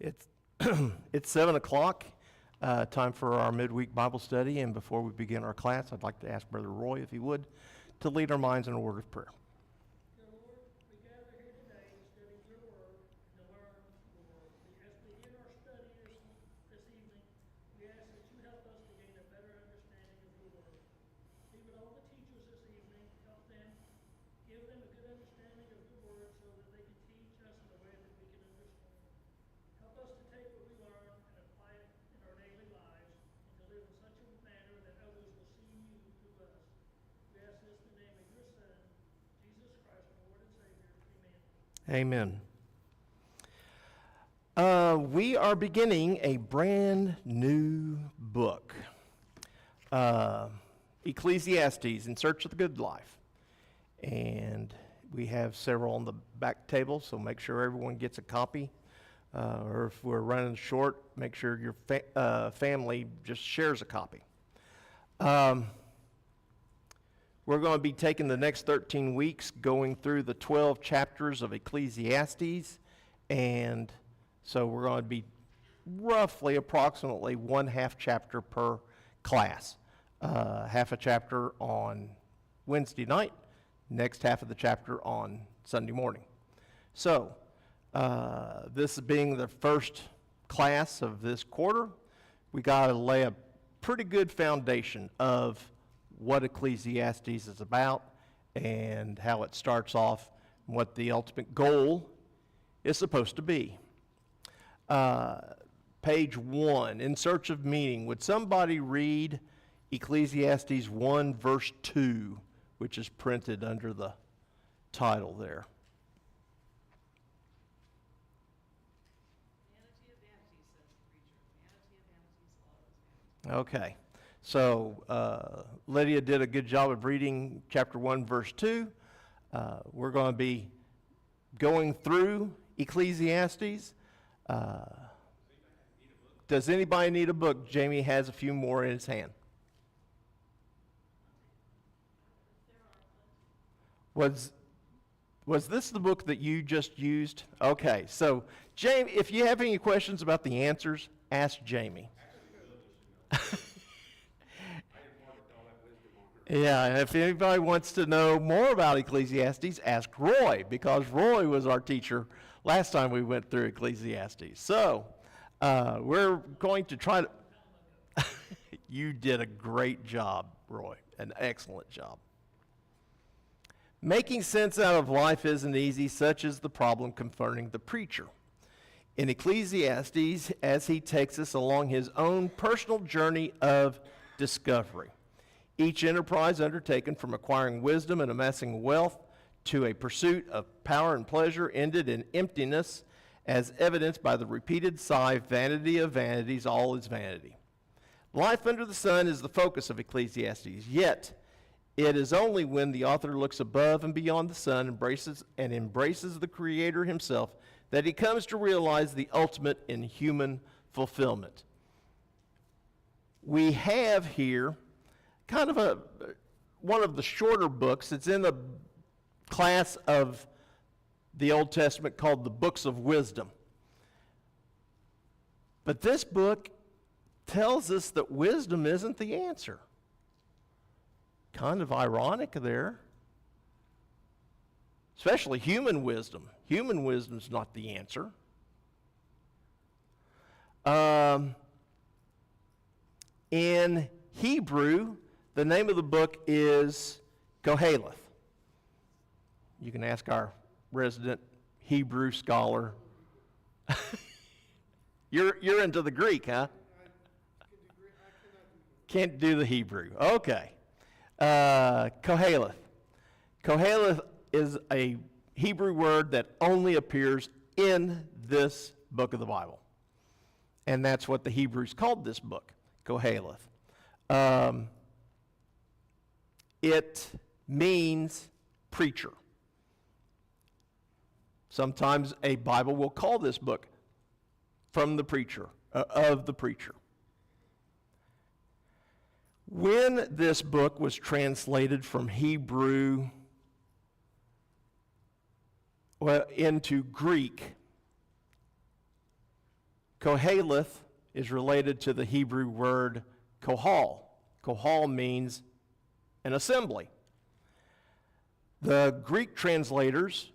It's it's 7 o'clock, time for our midweek Bible study. And before we begin our class, I'd like to ask Brother Roy, if he would, to lead our minds in a word of prayer. Dear Lord, we gather here today to study your word and to learn your word. As we begin our study this evening, we ask that you help us to gain a better understanding of your word. Be with all the teachers this evening, help them, give them a good understanding of your word so that they can teach us in a way that we can understand. Help us to take what we learn and apply it in our daily lives and to live in such a manner that others will see you through us. We ask this in the name of your Son, Jesus Christ, our Lord and Savior. Amen. Amen. We are beginning a brand new book, Ecclesiastes, In Search of the Good Life. And we have several on the back table, so make sure everyone gets a copy. Or if we're running short, make sure your family just shares a copy. We're going to be taking the next 13 weeks going through the 12 chapters of Ecclesiastes, and so we're going to be approximately one half chapter per class. Half a chapter on Wednesday night, next half of the chapter on Sunday morning. So, this being the first class of this quarter, we got to lay a pretty good foundation of what Ecclesiastes is about and how it starts off and what the ultimate goal is supposed to be. Page 1, In Search of Meaning. Would somebody read Ecclesiastes 1 verse 2, which is printed under the title there? Okay, so Lydia did a good job of reading chapter 1, verse 2. We're going to be going through Ecclesiastes. Does anybody need a book? Jamie has a few more in his hand. Was this the book that you just used? Okay, so Jamie, if you have any questions about the answers, ask Jamie. Yeah, and if anybody wants to know more about Ecclesiastes, ask Roy, because Roy was our teacher last time we went through Ecclesiastes. So, we're going to try to... You did a great job, Roy, an excellent job. Making sense out of life isn't easy, such is the problem confronting the preacher. In Ecclesiastes, as he takes us along his own personal journey of discovery. Each enterprise undertaken, from acquiring wisdom and amassing wealth to a pursuit of power and pleasure, ended in emptiness, as evidenced by the repeated sigh, vanity of vanities, all is vanity. Life under the sun is the focus of Ecclesiastes, yet it is only when the author looks above and beyond the sun, embraces the Creator himself, that he comes to realize the ultimate in human fulfillment. We have here kind of one of the shorter books. It's in the class of the Old Testament called the Books of Wisdom. But this book tells us that wisdom isn't the answer. Kind of ironic there. Especially human wisdom. Human wisdom's not the answer. In Hebrew, the name of the book is Koheleth. You can ask our resident Hebrew scholar. You're into the Greek, huh? Can't do the Hebrew. Okay. Koheleth. Koheleth is a Hebrew word that only appears in this book of the Bible. And that's what the Hebrews called this book, Koheleth. It means preacher. Sometimes a Bible will call this book from the preacher, of the preacher. When this book was translated from Hebrew into Greek, Koheleth is related to the Hebrew word kohal. Kohal means an assembly. The Greek translators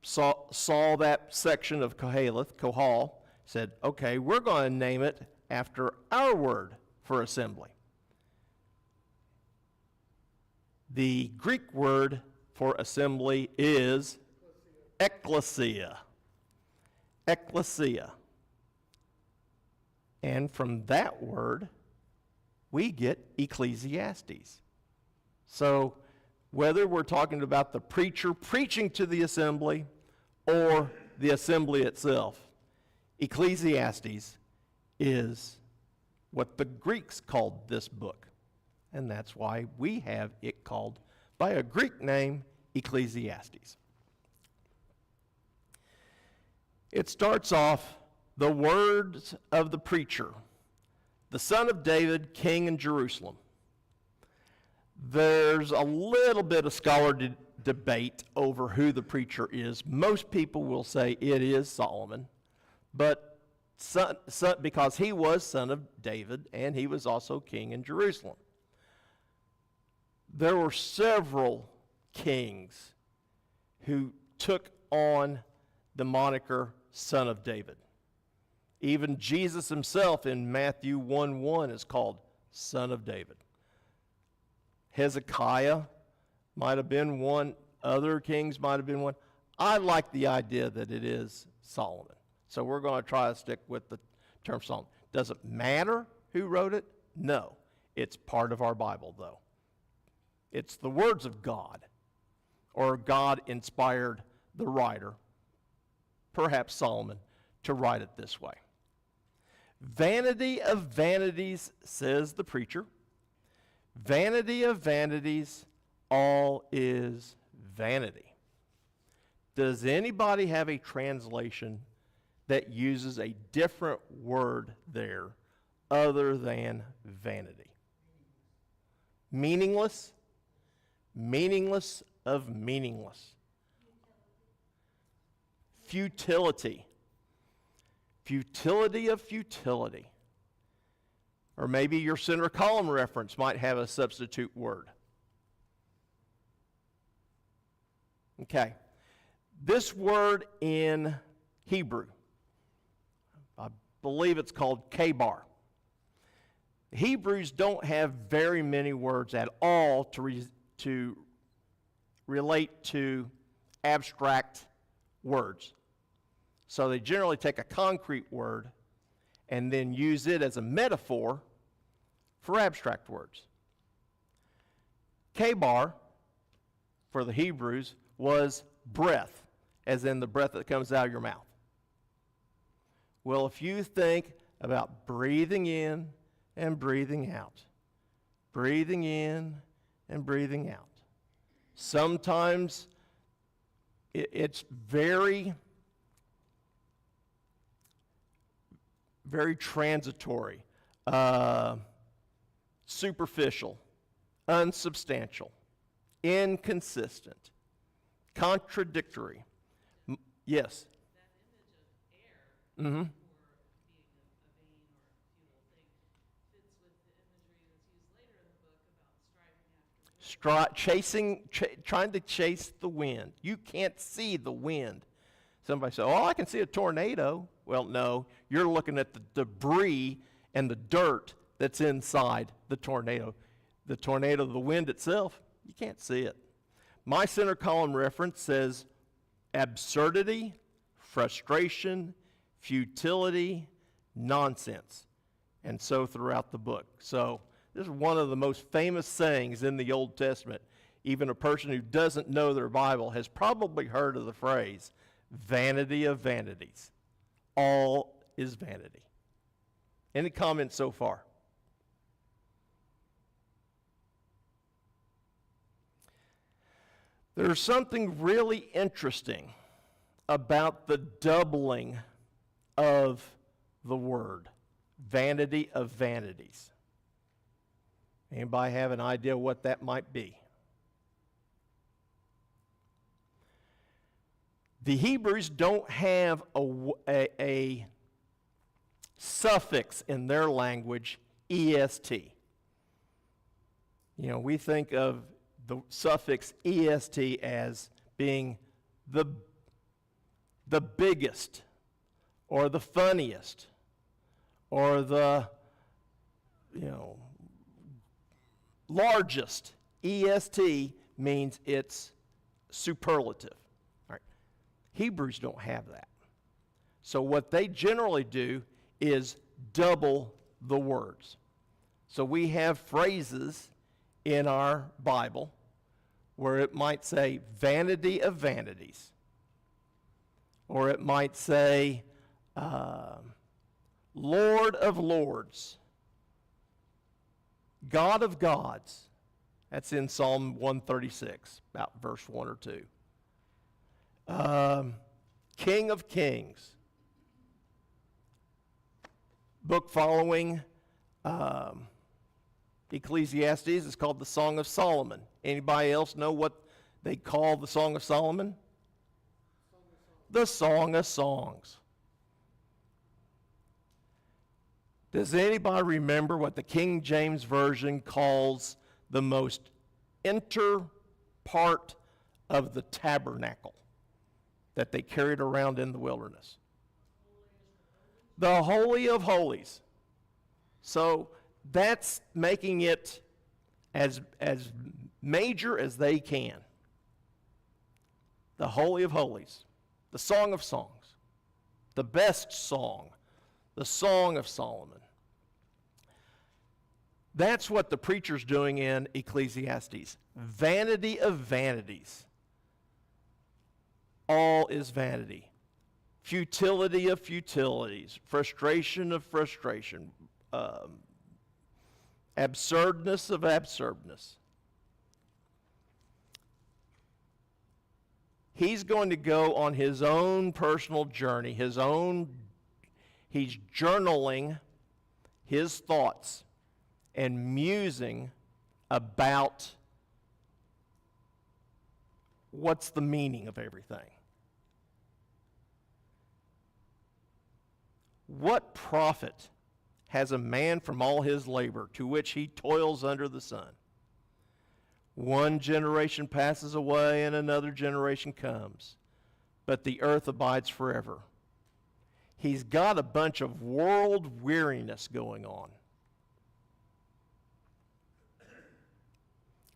saw that section of Koheleth, kohal, said, okay, we're going to name it after our word for assembly. The Greek word for assembly is ecclesia. Ecclesia. And from that word, we get Ecclesiastes. So whether we're talking about the preacher preaching to the assembly or the assembly itself, Ecclesiastes is what the Greeks called this book. And that's why we have it called by a Greek name, Ecclesiastes. It starts off, the words of the preacher, the son of David, king in Jerusalem. There's a little bit of scholarly debate over who the preacher is. Most people will say it is Solomon, but because he was son of David and he was also king in Jerusalem. There were several kings who took on the moniker son of David. Even Jesus himself in Matthew 1:1 is called son of David. Hezekiah might have been one. Other kings might have been one. I like the idea that it is Solomon. So we're going to try to stick with the term Solomon. Does it matter who wrote it? No. It's part of our Bible, though. It's the words of God, or God inspired the writer, perhaps Solomon, to write it this way. Vanity of vanities, says the preacher. Vanity of vanities, all is vanity. Does anybody have a translation that uses a different word there other than vanity? Meaningless? Meaningless of meaningless. Futility. Futility of futility. Or maybe your center column reference might have a substitute word. Okay. This word in Hebrew, I believe it's called kabar. Hebrews don't have very many words at all to relate to abstract words. So they generally take a concrete word and then use it as a metaphor for abstract words. Kabar, for the Hebrews, was breath, as in the breath that comes out of your mouth. Well, if you think about breathing in and breathing out, breathing in and breathing out, sometimes it's very transitory, superficial, unsubstantial, inconsistent, contradictory. Yes? That image of air for being a vain or futile thing fits with the imagery that's used later in the book about striving after Trying to chase the wind. You can't see the wind. Somebody says, oh, I can see a tornado. Well, no, you're looking at the debris and the dirt that's inside the tornado. The tornado, the wind itself, you can't see it. My center column reference says absurdity, frustration, futility, nonsense. And so throughout the book. So this is one of the most famous sayings in the Old Testament. Even a person who doesn't know their Bible has probably heard of the phrase, vanity of vanities. All is vanity. Any comments so far? There's something really interesting about the doubling of the word, vanity of vanities. Anybody have an idea what that might be? The Hebrews don't have a suffix in their language, est. You know, we think of the suffix est as being the biggest, or the funniest, or the, largest. Est means it's superlative. All right. Hebrews don't have that. So what they generally do is double the words. So we have phrases in our Bible where it might say vanity of vanities, or it might say Lord of lords, God of gods. That's in Psalm 136, about verse 1 or 2. King of kings. Book following Ecclesiastes is called the Song of Solomon. Anybody else know what they call the Song of Solomon? The Song of Songs. Does anybody remember what the King James Version calls the most inner part of the tabernacle that they carried around in the wilderness? The Holy of Holies. So that's making it as major as they can. The Holy of Holies. The Song of Songs. The best song. The Song of Solomon. That's what the preacher's doing in Ecclesiastes. Vanity of vanities. All is vanity. Futility of futilities. Frustration of frustration. Absurdness of absurdness. He's going to go on his own personal journey, he's journaling his thoughts and musing about what's the meaning of everything. What profit has a man from all his labor to which he toils under the sun? One generation passes away and another generation comes, but the earth abides forever. He's got a bunch of world weariness going on.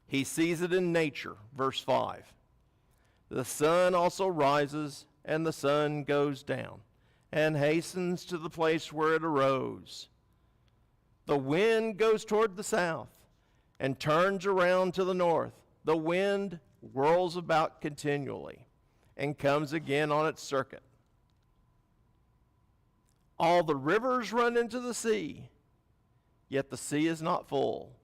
He sees it in nature, verse 5. The sun also rises and the sun goes down and hastens to the place where it arose. The wind goes toward the south and turns around to the north. The wind whirls about continually and comes again on its circuit. All the rivers run into the sea, yet the sea is not full.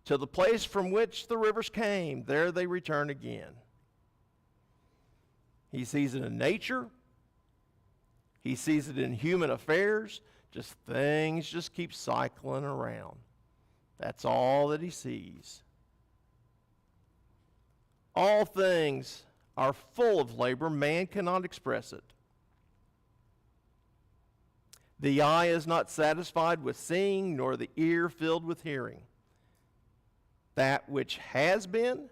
To the place from which the rivers came, there they return again. He sees it in nature. He sees it in human affairs. Things just keep cycling around. That's all that he sees. All things are full of labor. Man cannot express it. The eye is not satisfied with seeing, nor the ear filled with hearing. That which has been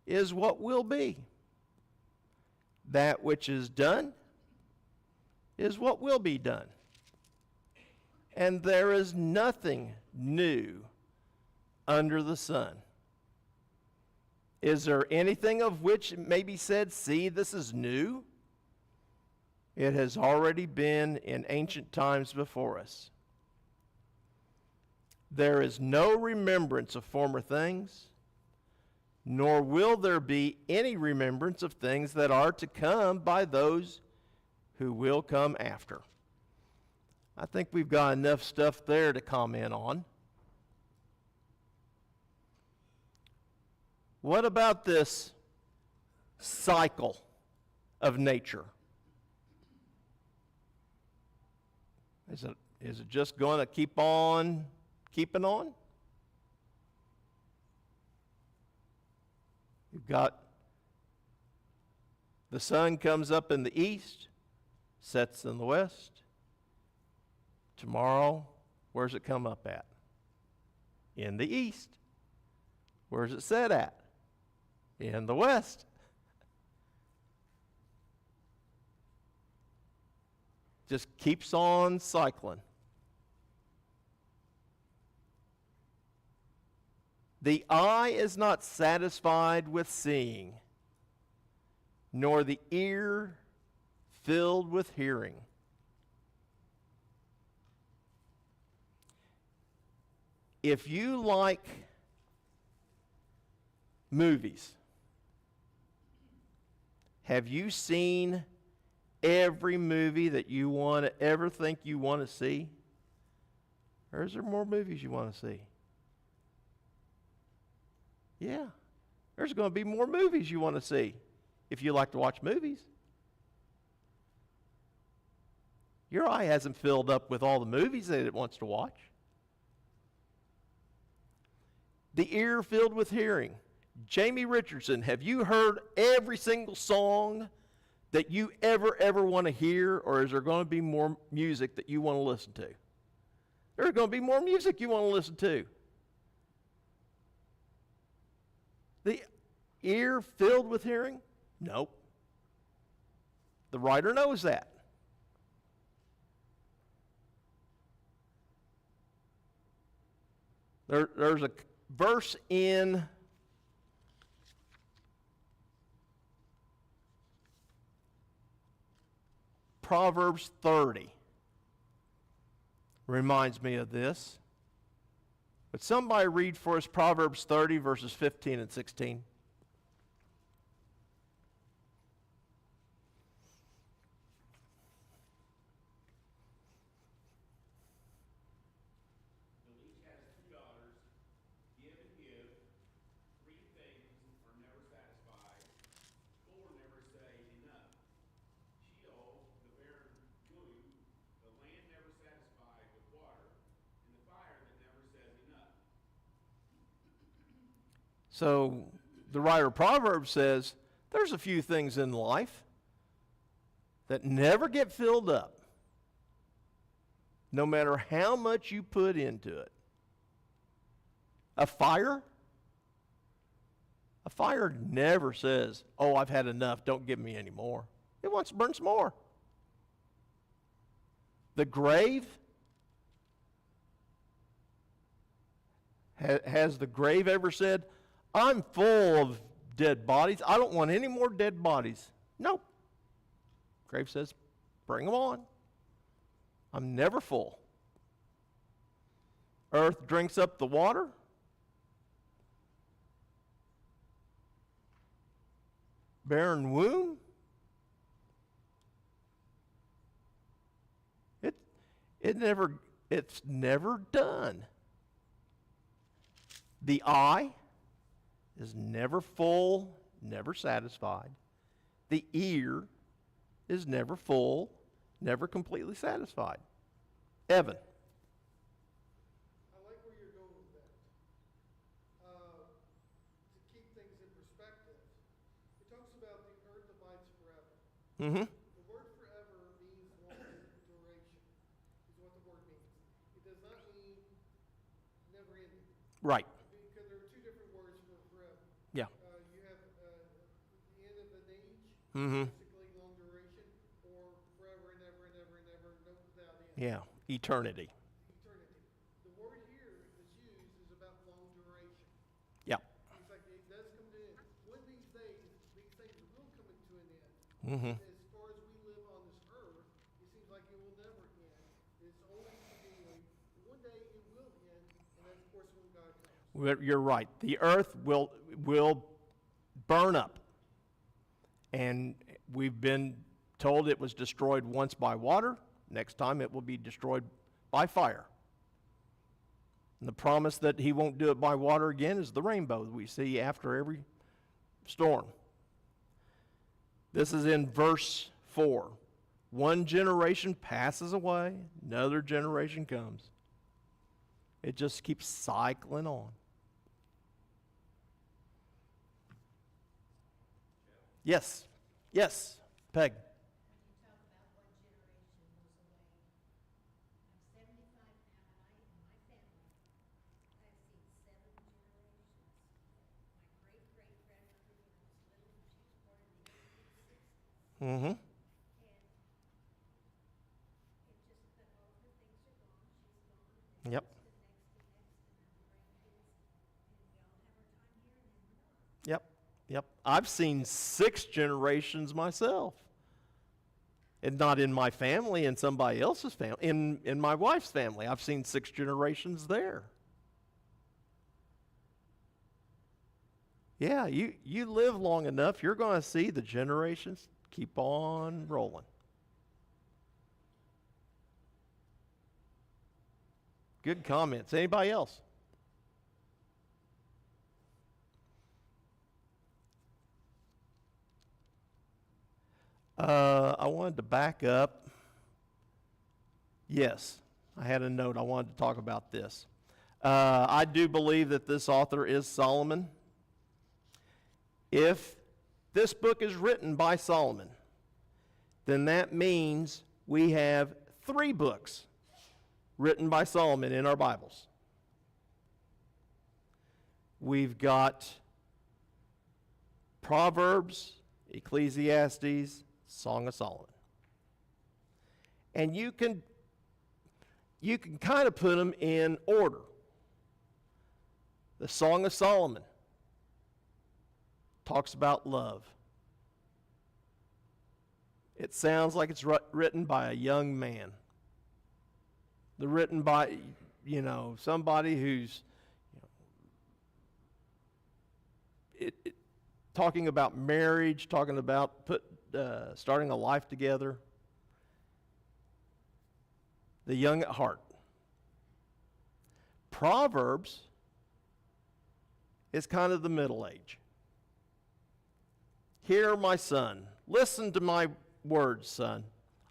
is what will be. That which is done is what will be done. And there is nothing new under the sun. Is there anything of which it may be said, see, this is new? It has already been in ancient times before us. There is no remembrance of former things, nor will there be any remembrance of things that are to come by those who will come after. I think we've got enough stuff there to comment on. What about this cycle of nature? Is it just going to keep on keeping on? You've got the sun comes up in the east, sets in the west, Tomorrow, where's it come up at? In the east. Where's it set at? In the west. Just keeps on cycling. The eye is not satisfied with seeing, nor the ear filled with hearing. If you like movies, have you seen every movie that you want to ever think you want to see? Or is there more movies you want to see? Yeah, there's going to be more movies you want to see if you like to watch movies. Your eye hasn't filled up with all the movies that it wants to watch. The ear filled with hearing. Jamie Richardson, have you heard every single song that you ever want to hear, or is there going to be more music that you want to listen to? There's going to be more music you want to listen to. The ear filled with hearing? Nope. The writer knows that. There's a verse in Proverbs 30. Reminds me of this. But somebody read for us Proverbs 30, verses 15 and 16. The leech has two daughters, give and give. Three things are never satisfied. Four never say enough. Sheol, the barren womb, the land never satisfied with water, and the fire that never says enough. So the writer of Proverbs says there's a few things in life that never get filled up, no matter how much you put into it. A fire never says, oh, I've had enough, don't give me any more. It wants to burn some more. The grave, has the grave ever said, I'm full of dead bodies, I don't want any more dead bodies? Nope. Grave says, bring them on. I'm never full. Earth drinks up the water. Barren womb. It's never done. The eye is never full, never satisfied. The ear is never full, never completely satisfied. Evan. I like where you're going with that. To keep things in perspective, it talks about the earth abides forever. Mm-hmm. The word forever means long duration, is what the word means. It does not mean never ending. Right. Because there are two different words for forever. Yeah. You have the end of an age, Mm-hmm. basically long duration, or forever and ever and ever and ever, no without end. Yeah. Eternity. Eternity. The word here that's used is about long duration. Yeah. It's like it does come to an end. One of these days, these things will come into an end. Mm-hmm. As far as we live on this earth, it seems like it will never end. It's always continuing. One day it will end, and that's of course when God comes. You're right. The earth will burn up. And we've been told it was destroyed once by water. Next time it will be destroyed by fire. And the promise that he won't do it by water again is the rainbow that we see after every storm. This is in verse 4. One generation passes away, another generation comes. It just keeps cycling on. Yes, yes, Peg. When you talk about one generation goes away, I'm 78 Mm-hmm. Yep. Yep. Yep. I've seen 6 generations myself. And not in my family, in somebody else's family. In my wife's family, I've seen 6 generations there. Yeah, you live long enough, you're going to see the generations keep on rolling. Good comments. Anybody else? I wanted to back up. Yes, I had a note. I wanted to talk about this. I do believe that this author is Solomon. If this book is written by Solomon, then that means we have 3 books written by Solomon in our Bibles. We've got Proverbs, Ecclesiastes, Song of Solomon. And you can kind of put them in order. The Song of Solomon talks about love. It sounds like it's written by a young man. They're written by, somebody who's talking about marriage, talking about starting a life together. The young at heart. Proverbs is kind of the middle age. Hear, my son, listen to my words, son.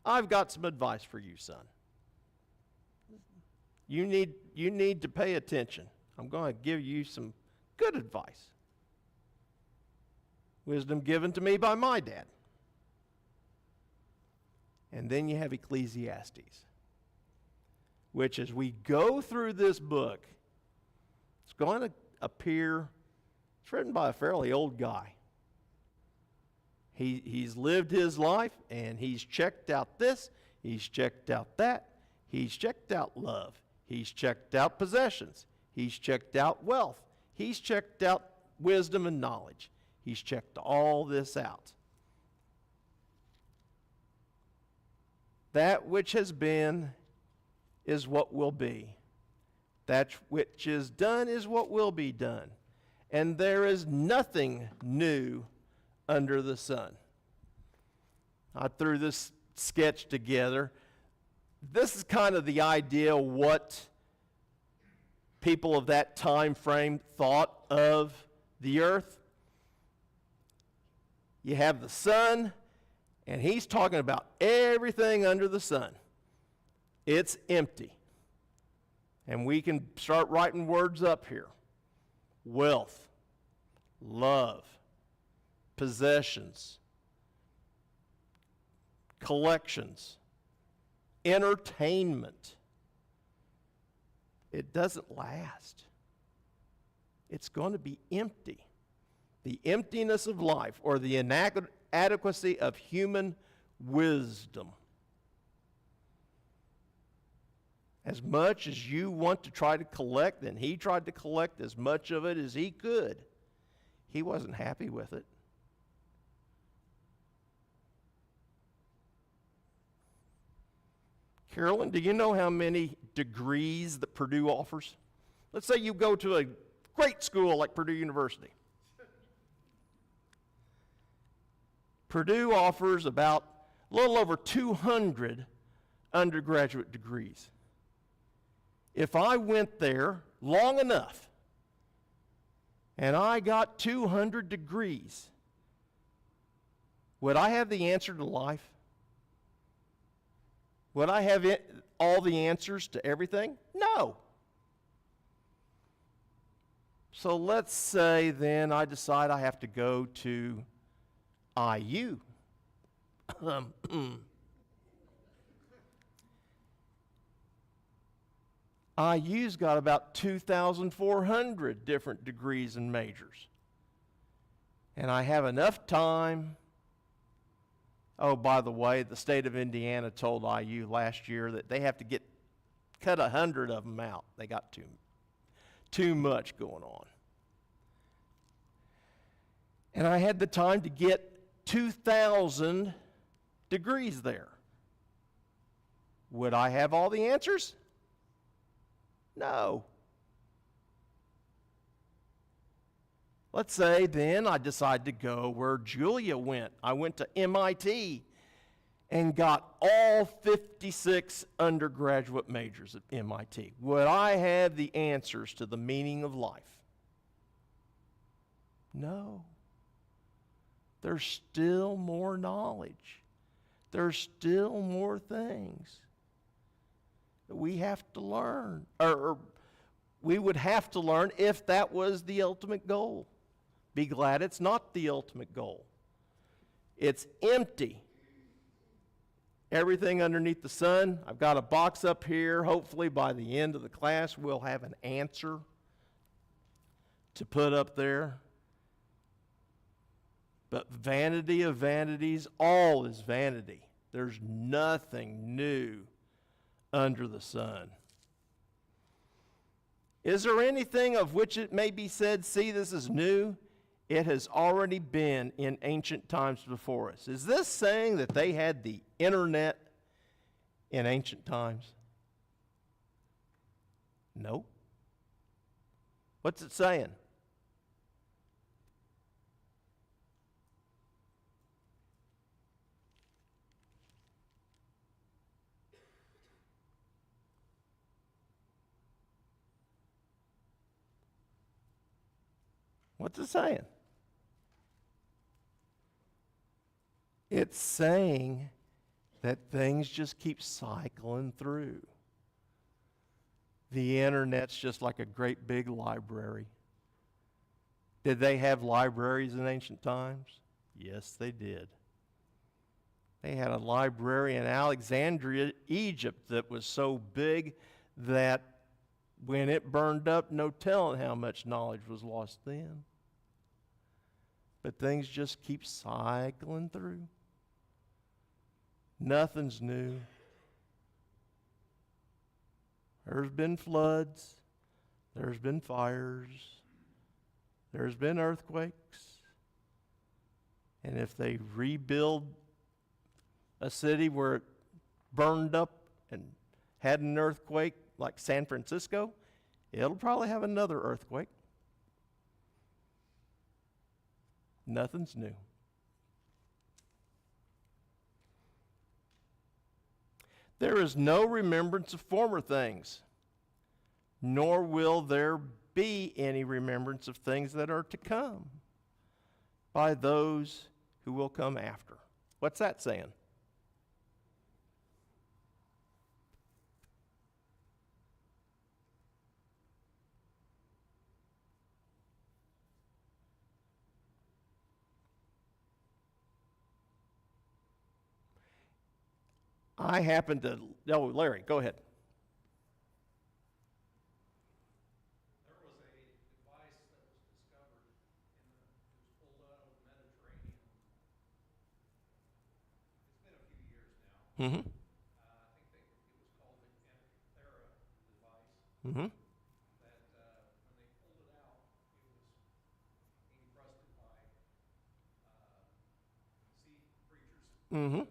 I've got some advice for you, son. You need to pay attention. I'm going to give you some good advice. Wisdom given to me by my dad. And then you have Ecclesiastes, which as we go through this book, it's going to appear, it's written by a fairly old guy. He's lived his life, and he's checked out this, he's checked out that, he's checked out love, he's checked out possessions, he's checked out wealth, he's checked out wisdom and knowledge. He's checked all this out. That which has been is what will be. That which is done is what will be done. And there is nothing new under the sun. I threw this sketch together. This is kind of the idea what people of that time frame thought of the earth. You have the sun, and he's talking about everything under the sun. It's empty. And we can start writing words up here. Wealth, love, possessions, collections, entertainment. It doesn't last. It's going to be empty. The emptiness of life, or the inadequacy of human wisdom. As much as you want to try to collect, and he tried to collect as much of it as he could, he wasn't happy with it. Carolyn, do you know how many degrees that Purdue offers? Let's say you go to a great school like Purdue University. Purdue offers about a little over 200 undergraduate degrees. If I went there long enough and I got 200 degrees, would I have the answer to life? Would I have all the answers to everything? No. So let's say then I decide I have to go to IU. IU's got about 2,400 different degrees and majors. And I have enough time Oh, by the way, the state of Indiana told IU last year that they have to cut 100 of them out. They got too much going on. And I had the time to get 2,000 degrees there. Would I have all the answers? No. Let's say then I decide to go where Julia went. I went to MIT and got all 56 undergraduate majors at MIT. Would I have the answers to the meaning of life? No. There's still more knowledge. There's still more things that we have to learn, or we would have to learn if that was the ultimate goal. Be glad it's not the ultimate goal. It's empty. Everything underneath the sun. I've got a box up here. Hopefully by the end of the class we'll have an answer to put up there. But vanity of vanities, all is vanity. There's nothing new under the sun. Is there anything of which it may be said, see, this is new? It has already been in ancient times before us. Is this saying that they had the internet in ancient times? Nope. What's it saying? What's it saying? It's saying that things just keep cycling through. The internet's just like a great big library. Did they have libraries in ancient times? Yes, they did. They had a library in Alexandria, Egypt, that was so big that when it burned up, no telling how much knowledge was lost then. But things just keep cycling through. Nothing's new. There's been floods. There's been fires. There's been earthquakes. And if they rebuild a city where it burned up and had an earthquake like San Francisco, it'll probably have another earthquake. Nothing's new. There is no remembrance of former things, nor will there be any remembrance of things that are to come by those who will come after. What's that saying? I happen to, oh, Larry, go ahead. There was a device that was discovered it was pulled out of the Mediterranean. It's been a few years now. Mm-hmm. I think it was called the Anthera device. Mm-hmm. That when they pulled it out, it was encrusted by sea creatures. Mm-hmm.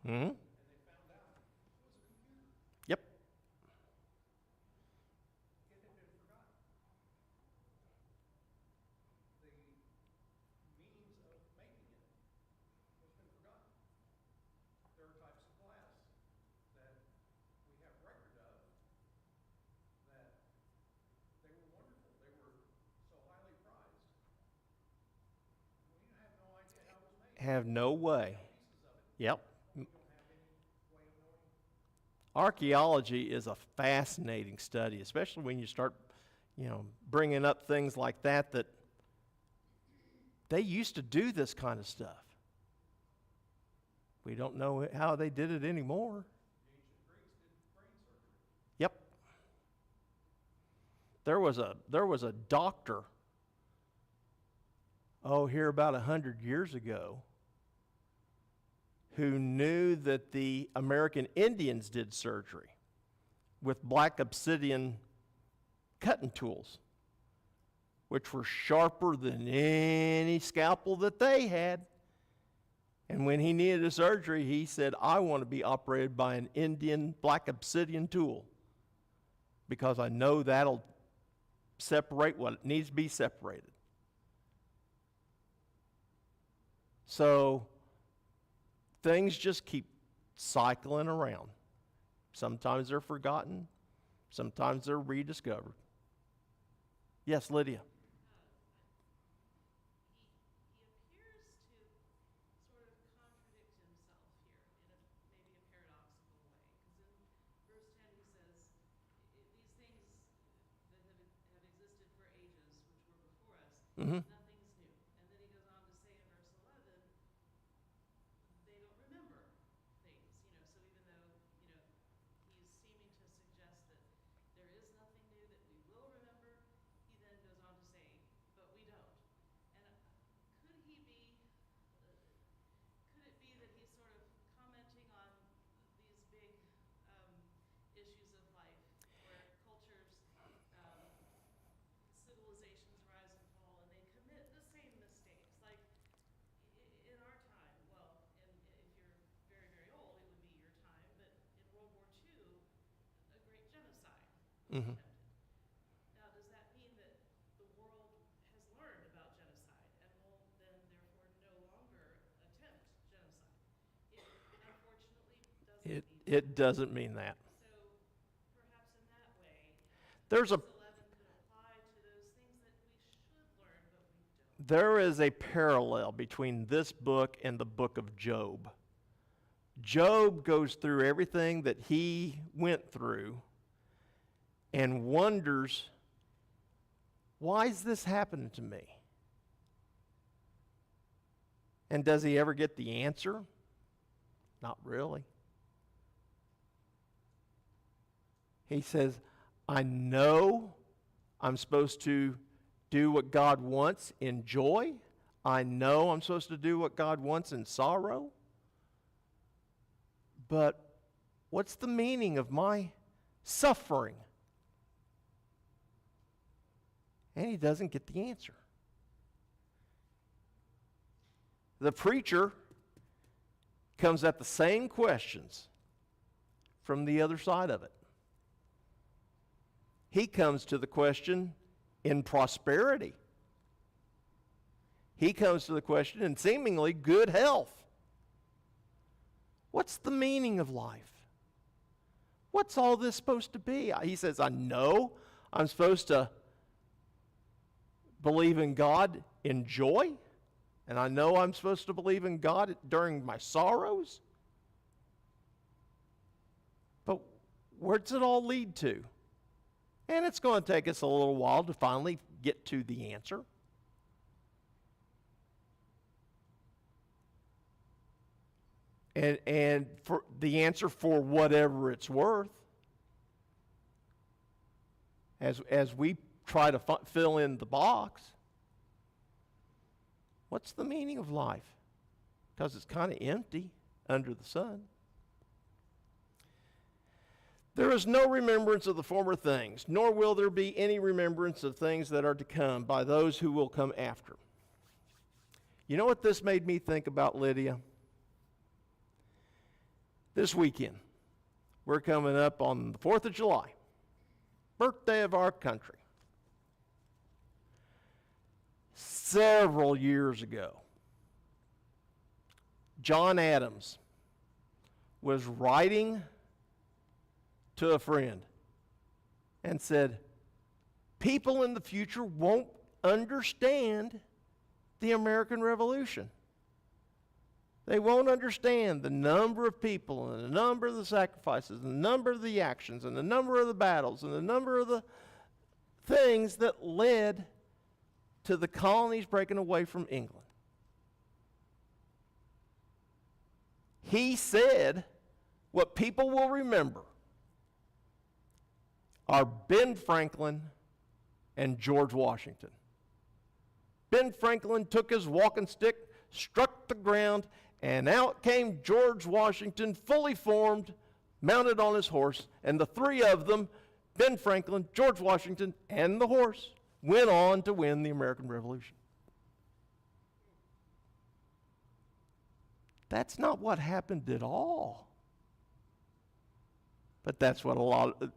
Mm-hmm. And they found out it was a computer. Yep. It had been forgotten. The means of making it has been forgotten. There are types of glass that we have record of that they were wonderful. They were so highly prized. We have no idea how it was made. Have no way. Pieces of it. Yep. We don't have any way of knowing. Archaeology is a fascinating study, especially when you start, bringing up things like that they used to do this kind of stuff. We don't know how they did it anymore. The ancient Greeks did brain surgery. Yep. There was a doctor, here about 100 years ago, who knew that the American Indians did surgery with black obsidian cutting tools, which were sharper than any scalpel that they had. And when he needed a surgery, he said, I want to be operated by an Indian black obsidian tool because I know that'll separate what needs to be separated. So things just keep cycling around. Sometimes they're forgotten, sometimes they're rediscovered. Yes, Lydia. He appears to sort of contradict himself here in maybe a paradoxical way. Because in verse 10 he says, these things that have existed for ages, which were before us, Mm-hmm. nothing's new. And then he goes on to say in verse 11, they don't remember things. So even though, he's seeming to suggest that there is nothing new that we will remember, he then goes on to say, but we don't. And could it be that he's sort of commenting on these big issues of life where cultures, civilizations rise and fall and they commit the same mistakes? Like in our time, well, if you're very, very old, it would be your time, but in World War II, a great genocide was Mm-hmm. attempted. Now, does that mean that the world has learned about genocide and will then therefore no longer attempt genocide? It unfortunately doesn't mean that. It doesn't mean that. So perhaps in that way, There's a verse 11 could apply to those things that we should learn, but we don't. There is a parallel between this book and the book of Job. Job goes through everything that he went through and wonders, why is this happening to me? And does he ever get the answer? Not really. He says, I know I'm supposed to do what God wants in joy. I know I'm supposed to do what God wants in sorrow. But what's the meaning of my suffering? And he doesn't get the answer. The preacher comes at the same questions from the other side of it. He comes to the question in prosperity. He comes to the question in seemingly good health. What's the meaning of life? What's all this supposed to be? He says, I know I'm supposed to believe in God in joy, and I know I'm supposed to believe in God during my sorrows. But where does it all lead to? And it's going to take us a little while to finally get to the answer. And for the answer for whatever it's worth, as we try to fill in the box, what's the meaning of life? Because it's kind of empty under the sun. There is no remembrance of the former things, nor will there be any remembrance of things that are to come by those who will come after. You know what this made me think about, Lydia? This weekend, we're coming up on the 4th of July, birthday of our country. Several years ago, John Adams was writing to a friend and said, people in the future won't understand the American Revolution. They won't understand the number of people and the number of the sacrifices and the number of the actions and the number of the battles and the number of the things that led to the colonies breaking away from England. he said what people will remember are Ben Franklin and George Washington. Ben Franklin took his walking stick, struck the ground, and out came George Washington, fully formed, mounted on his horse, and the three of them, Ben Franklin, George Washington, and the horse, went on to win the American Revolution. That's not what happened at all. But that's what a lot of,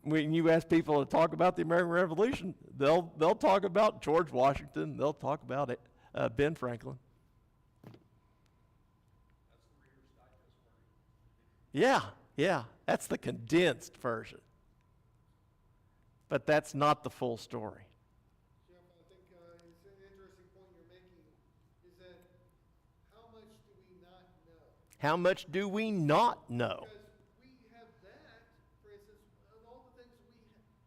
when you ask people to talk about the American Revolution, they'll talk about George Washington, they'll talk about it, Ben Franklin. Yeah, that's the condensed version. But that's not the full story. Jeff, I think it's an interesting point you're making, is that how much do we not know? How much do we not know? Because we have that, for instance, of all the things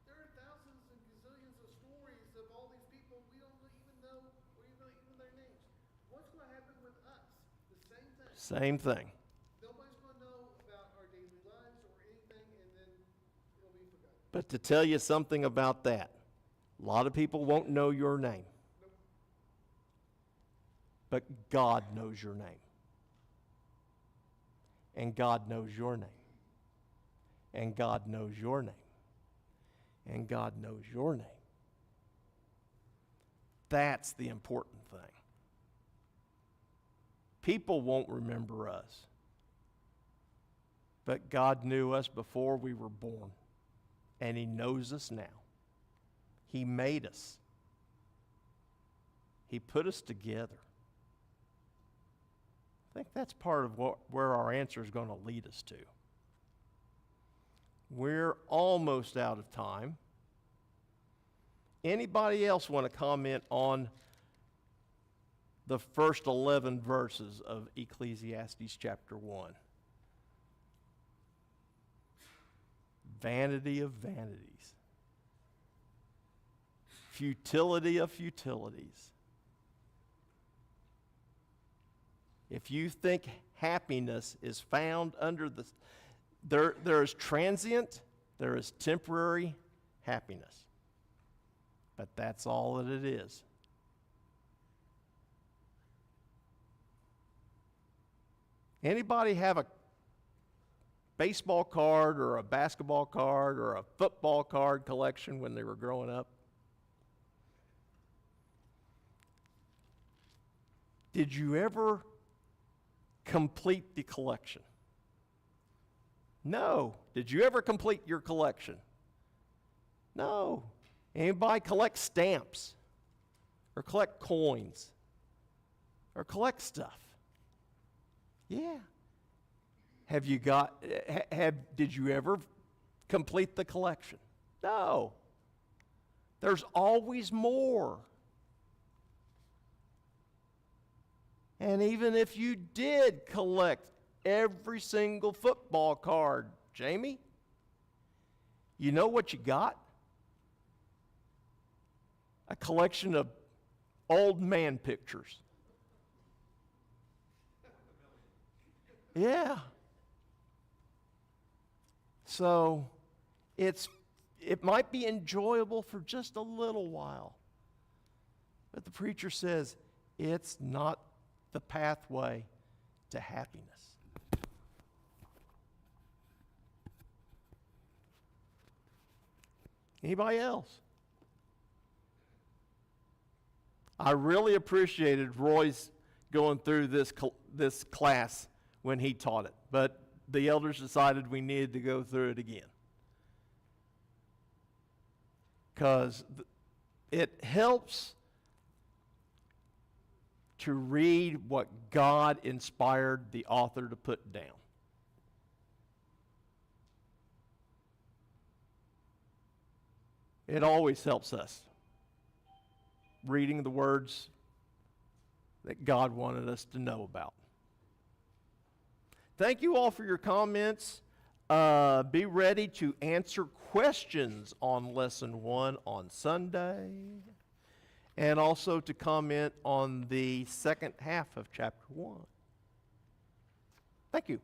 there are thousands and gazillions of stories of all these people we don't even know, or even their names. What's going to happen with us? The same thing. Same thing. Nobody's going to know about our daily lives or anything, and then it'll be forgotten. But to tell you something about that, a lot of people won't know your name. But God knows your name. And God knows your name. And God knows your name. And God knows your name. That's the important thing. People won't remember us. But God knew us before we were born. And He knows us now. He made us. He put us together. I think that's part of where our answer is going to lead us to. We're almost out of time. Anybody else want to comment on the first 11 verses of Ecclesiastes chapter 1? Vanity of vanities. Futility of futilities. If you think happiness is found under the, there is transient, there is temporary happiness. But that's all that it is. Anybody have a baseball card or a basketball card or a football card collection when they were growing up? Did you ever complete the collection? No. Did you ever complete your collection? No. Anybody collect stamps or collect coins or collect stuff? Yeah. Did you ever complete the collection? No. There's always more. And even if you did collect every single football card, Jamie, you know what you got? A collection of old man pictures. Yeah. So it might be enjoyable for just a little while. But the preacher says it's not the pathway to happiness. Anybody else? I really appreciated Roy's going through this class when he taught it, but the elders decided we needed to go through it again. Because it helps to read what God inspired the author to put down. It always helps us reading the words that God wanted us to know about. Thank you all for your comments. Be ready to answer questions on Lesson 1 on Sunday, and also to comment on the second half of Chapter 1. Thank you.